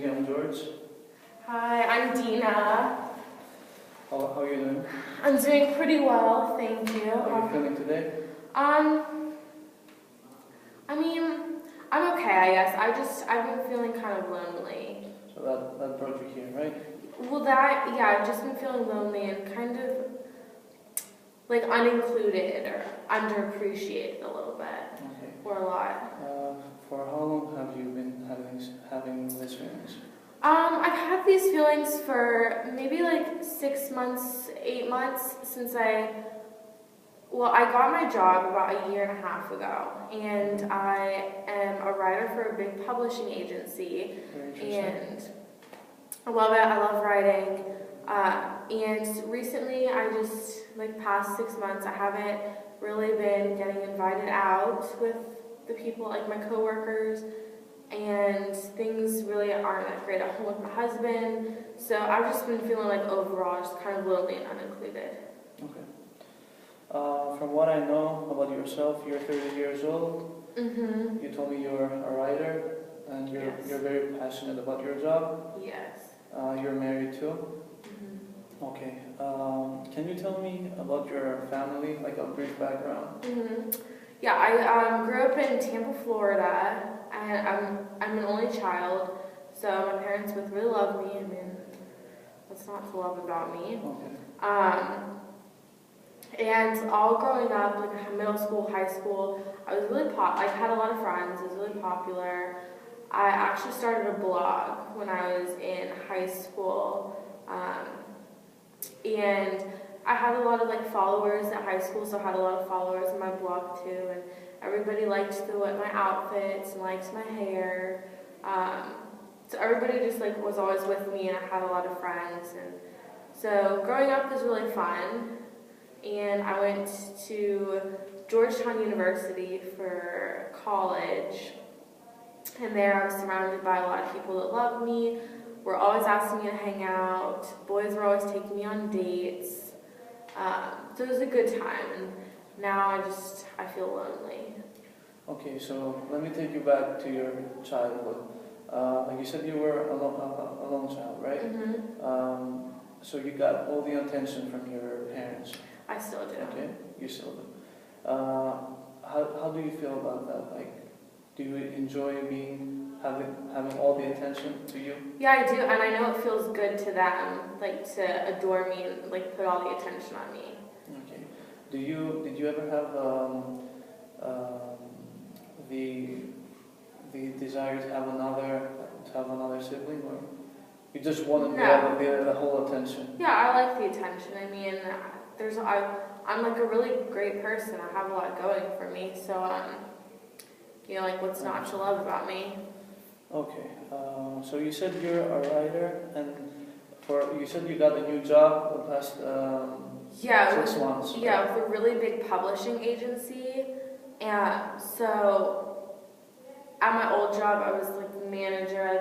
Lindsay. I'm George. Hi, I'm Dina. How are you doing? I'm doing pretty well, thank you. How are you feeling today? I mean, I'm okay, I guess. I've been feeling kind of lonely. So that brought you here, right? Well, I've just been feeling lonely and kind of like unincluded or underappreciated a little bit. Okay. Or a lot. For how long have you been having these feelings? I've had these feelings for maybe like 6 months, 8 months since I got my job about a year and a half ago, and I am a writer for a big publishing agency, and I love it. I love writing, and recently past 6 months, I haven't really been getting invited out with the people, like my coworkers, and things really aren't that great at home with my husband, so I've just been feeling like overall just kind of lonely and unincluded. Okay. From what I know about yourself, you're 30 years old. Mm-hmm. You told me you're a writer, and you're very passionate about your job. Yes. You're married too. Mm-hmm. Okay. Can you tell me about your family, like a brief background? Mm-hmm. Yeah, I grew up in Tampa, Florida, and I'm an only child, so my parents both really love me. I mean, what's not to love about me? Okay. And all growing up, like middle school, high school, I was really I had a lot of friends. I was really popular. I actually started a blog when I was in high school, and I had a lot of followers at high school, so I had a lot of followers on my blog too, and everybody liked my outfits and liked my hair. So everybody just was always with me, and I had a lot of friends, and so growing up was really fun. And I went to Georgetown University for college, and there I was surrounded by a lot of people that loved me, were always asking me to hang out. Boys were always taking me on dates. So it was a good time, and now I feel lonely. Okay, so let me take you back to your childhood. Like you said, you were a lone child, right? Mm-hmm. So you got all the attention from your parents. I still do. Okay, you still do. How do you feel about that? Do you enjoy having all the attention to you? Yeah, I do, and I know it feels good to them, to adore me and put all the attention on me. Okay. Did you ever have the desire to have another sibling, or you just wanted the whole attention? Yeah, I like the attention. I mean, I'm a really great person. I have a lot going for me, so what's not to love about me? Okay, so you said you're a writer, and you said you got a new job the past 6 months. Right? Yeah, with a really big publishing agency, and so at my old job I was the manager. I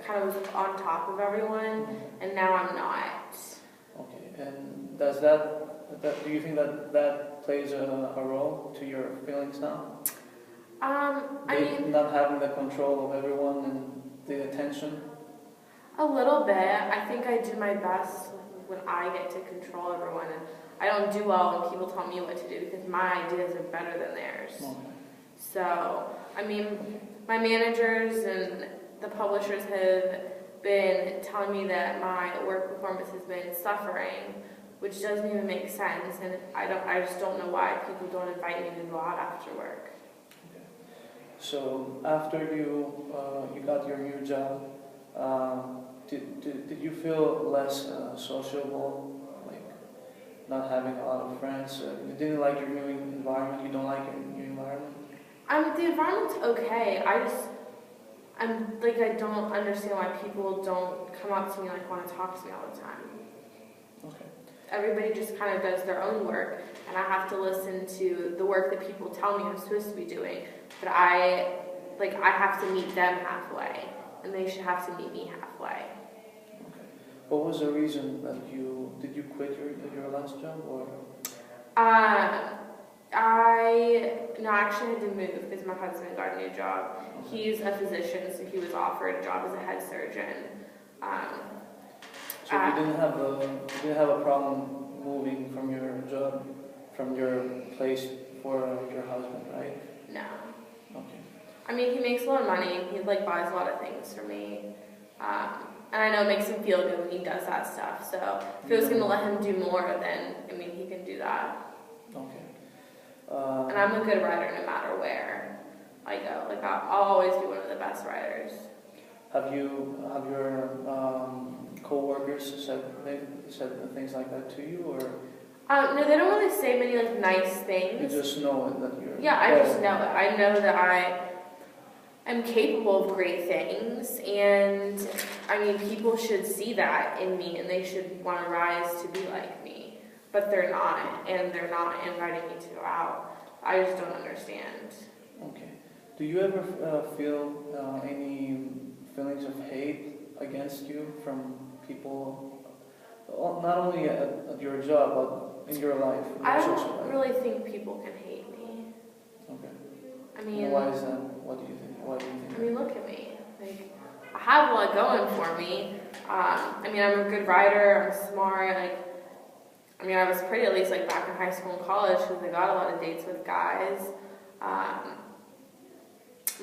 kind of was on top of everyone, and now I'm not. Okay, and do you think that plays a role to your feelings now? Not having the control of everyone and the attention? A little bit. I think I do my best when I get to control everyone, and I don't do well when people tell me what to do because my ideas are better than theirs. Okay. So, I mean, my managers and the publishers have been telling me that my work performance has been suffering, which doesn't even make sense, and I just don't know why people don't invite me to go out after work. Okay. So after you got your new job, did you feel less sociable, not having a lot of friends? You didn't like your new environment? You don't like your new environment? The environment's okay. I don't understand why people don't come up to me want to talk to me all the time. Okay. Everybody just kind of does their own work, and I have to listen to the work that people tell me I'm supposed to be doing. But I have to meet them halfway, and they should have to meet me halfway. Okay. What was the reason that did you quit your last job, or? I actually had to move because my husband got a new job. He's a physician, so he was offered a job as a head surgeon. So you didn't have a problem moving from your job, from your place for your husband, right? No. Okay. I mean, he makes a lot of money. He like buys a lot of things for me. And I know it makes him feel good when he does that stuff. So if it was going to let him do more, then, I mean, he can do that. Okay. And I'm a good writer no matter where I go. Like, I'll always be one of the best writers. Have your co-workers said things like that to you, or? No, they don't really say many, like, nice things. You just know it, that you're... Yeah, I just know it. I know that I'm capable of great things, and I mean, people should see that in me, and they should want to rise to be like me, but they're not, and they're not inviting me to go out. I just don't understand. Okay. Do you ever feel any feelings of hate against you from people, not only at your job, but in your life? I don't really think people can hate me. Okay. I mean... And why is that? What do you think? Why do you think? I mean, look at me. Like, I have a lot going for me. I mean, I'm a good writer. I'm smart. Like, I mean, I was pretty at least like back in high school and college because I got a lot of dates with guys.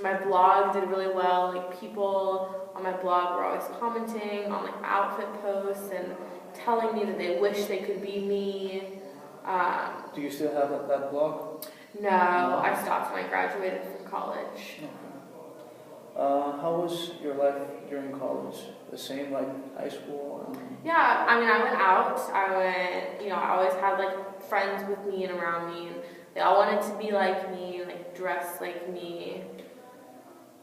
My blog did really well. Like, people on my blog were always commenting on like my outfit posts and telling me that they wish they could be me. Do you still have that blog? No, I stopped when I graduated from college. Okay. How was your life during college? The same like high school? Yeah, I mean, I went out. I always had like friends with me and around me, and they all wanted to be like me, like dress like me.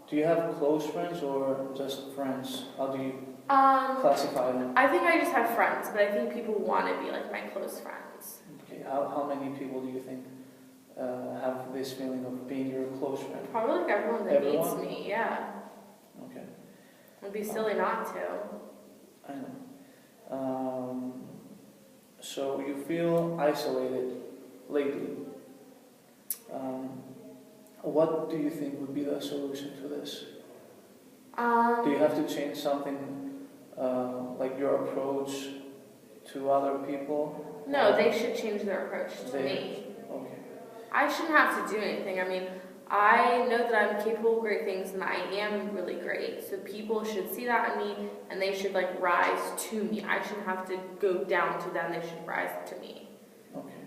Do you have close friends or just friends? How do you classify them? I think I just have friends, but I think people want to be like my close friends. Okay, how many people do you think have this feeling of being your close friend? Probably like everyone that meets me, yeah. Okay. It'd be silly not to. I know. So you feel isolated lately. What do you think would be the solution to this? Do you have to change something, like your approach to other people? No, they should change their approach to me. Okay. I shouldn't have to do anything. I mean, I know that I'm capable of great things and I am really great. So people should see that in me and they should like rise to me. I shouldn't have to go down to them. They should rise to me. Okay.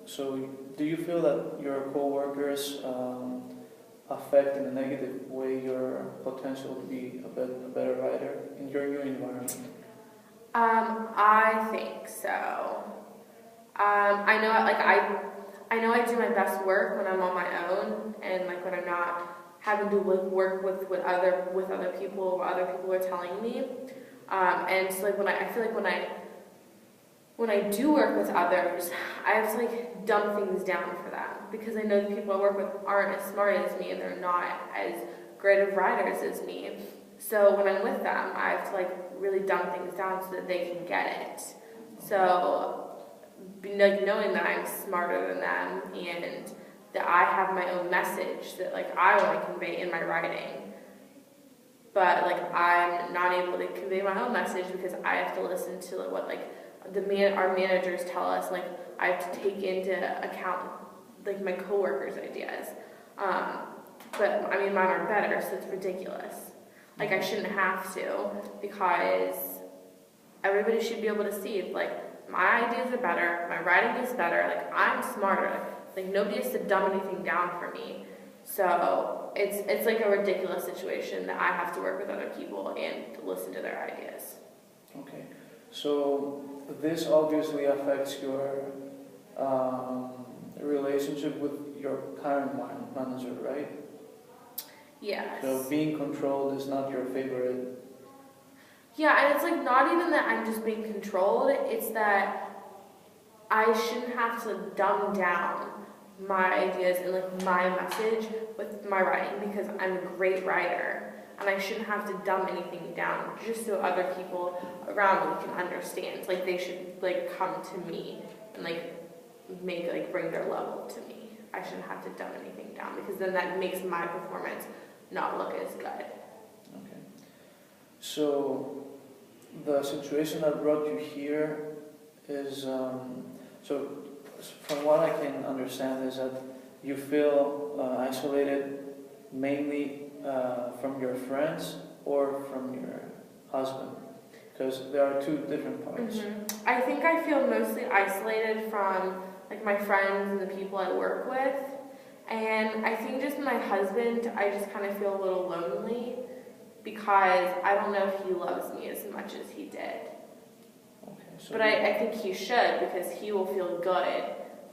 So do you feel that your co-workers affect in a negative way your potential to be a better writer in your new environment? I think so. I know I do my best work when I'm on my own and like when I'm not having to work with other people, what other people are telling me. And so like I feel like when I do work with others, I have to like dumb things down for them because I know the people I work with aren't as smart as me and they're not as great of writers as me. So when I'm with them, I have to like really dumb things down so that they can get it. So like knowing that I'm smarter than them and that I have my own message that like I want to convey in my writing, but like I'm not able to convey my own message because I have to listen to like, what like our managers tell us. Like I have to take into account like my coworkers' ideas. But I mean mine are better, so it's ridiculous. Like I shouldn't have to because everybody should be able to see if like my ideas are better, my writing is better, like I'm smarter. Like nobody has to dumb anything down for me. So it's like a ridiculous situation that I have to work with other people and to listen to their ideas. Okay. So this obviously affects your relationship with your current manager, right? Yes. So being controlled is not your favorite. Yeah, and it's like not even that I'm just being controlled, it's that I shouldn't have to dumb down my ideas and like my message with my writing because I'm a great writer and I shouldn't have to dumb anything down just so other people around me can understand. Like they should like come to me and like bring their level to me. I shouldn't have to dumb anything down, because then that makes my performance not look as good. Okay. So the situation that brought you here is, so from what I can understand is that you feel isolated mainly from your friends or from your husband, because there are two different parts. I think I feel mostly isolated from like my friends and the people I work with, and I think just my husband, I just kind of feel a little lonely because I don't know if he loves me as much as he did. Okay, so But I think he should, because he will feel good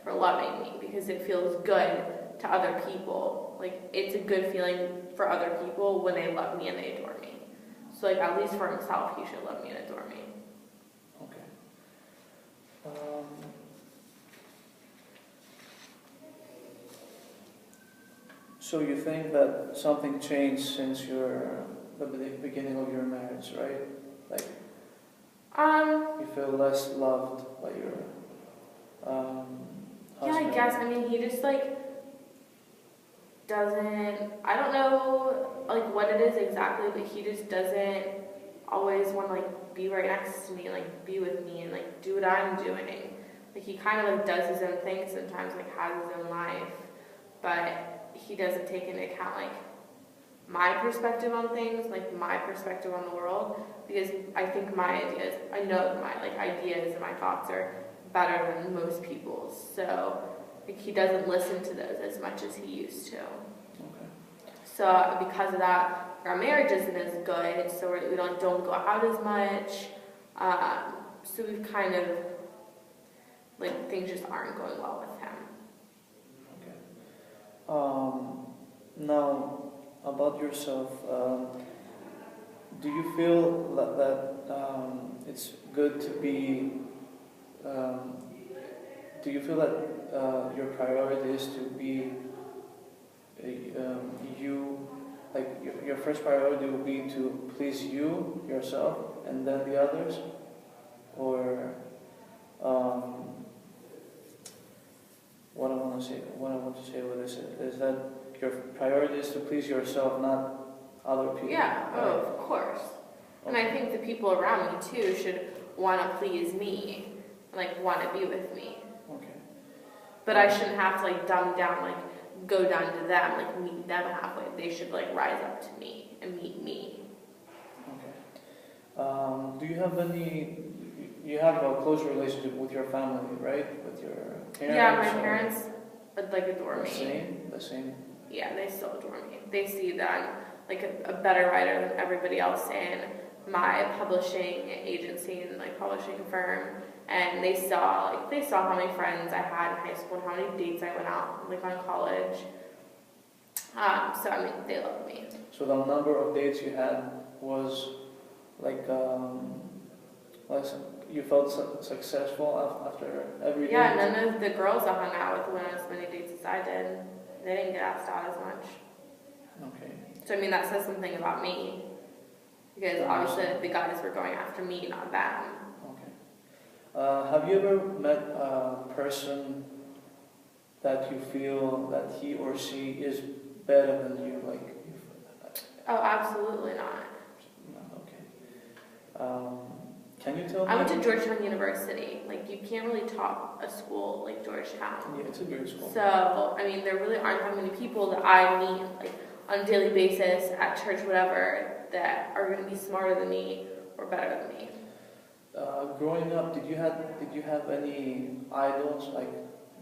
for loving me, because it feels good to other people. Like, it's a good feeling for other people when they love me and they adore me. So like, at least for himself, he should love me and adore me. okay. So you think that something changed since the beginning of your marriage, right? Like, you feel less loved by your Yeah, I husband. guess. I mean, he just like doesn't, I don't know like what it is exactly, but he just doesn't always want to like be right next to me and like be with me and like do what I'm doing. Like, he kind of like does his own thing sometimes, like has his own life, but he doesn't take into account like my perspective on things, like my perspective on the world, because I think my ideas, I know that my like ideas and my thoughts are better than most people's, so like, he doesn't listen to those as much as he used to. Okay. So because of that, our marriage isn't as good, so we don't go out as much, so we've kind of, like, things just aren't going well with him. Okay. Now, about yourself, do you feel that it's good to be? Do you feel that your priority is to be you? Like your first priority will be to please you, yourself, and then the others, or what I want to say with this is that your priority is to please yourself, not other people. Yeah, right? oh, of course. And I think the people around me too should want to please me, and like want to be with me. Okay. But I shouldn't have to like dumb down, like go down to them, like meet them halfway. They should like rise up to me and meet me. Okay. Do you have any? You have a close relationship with your family, right? With your parents? Yeah, my parents like adore me. The same. Yeah, they still adore me. They see that I'm like a better writer than everybody else in my publishing agency and like publishing firm, and they saw how many friends I had in high school and how many dates I went out like on college. So I mean, they love me. So the number of dates you had was like you felt successful after every Yeah, date? none of the girls I hung out with went on as many dates as I did. They didn't get asked out as much. Okay. So I mean, that says something about me, because obviously the guys were going after me, not them. Okay. Have you ever met a person that you feel that he or she is better than you? Oh, absolutely not. No, okay. Can you tell me? I went to Georgetown University. Like, you can't really top a school like Georgetown. Yeah, it's a great school. So, I mean, there really aren't that many people that I meet, like, on a daily basis, at church, whatever, that are going to be smarter than me or better than me. Growing up, did you have any idols? Like,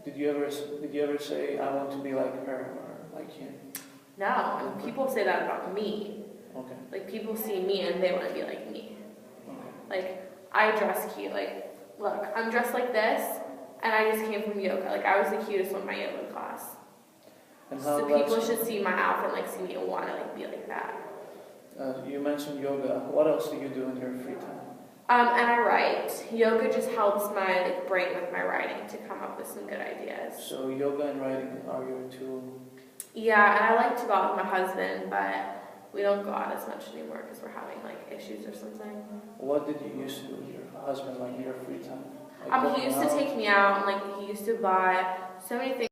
did you ever say, I want to be like her or like him? No, I mean, people say that about me. Okay. Like, people see me and they want to be like me. Okay. Like, I dress cute. Like, look, I'm dressed like this, and I just came from yoga. Like, I was the cutest one in my yoga class. And how So people should see my outfit, like, see me and want to, like, be like that. You mentioned yoga. What else do you do in your free time? And I write. Yoga just helps my like, brain with my writing to come up with some good ideas. So yoga and writing are your two. Yeah, and I like to go out with my husband, but we don't go out as much anymore because we're having like issues or something. What did you used to do with your husband, like in your free time? Like He used to take me out, and like he used to buy so many things.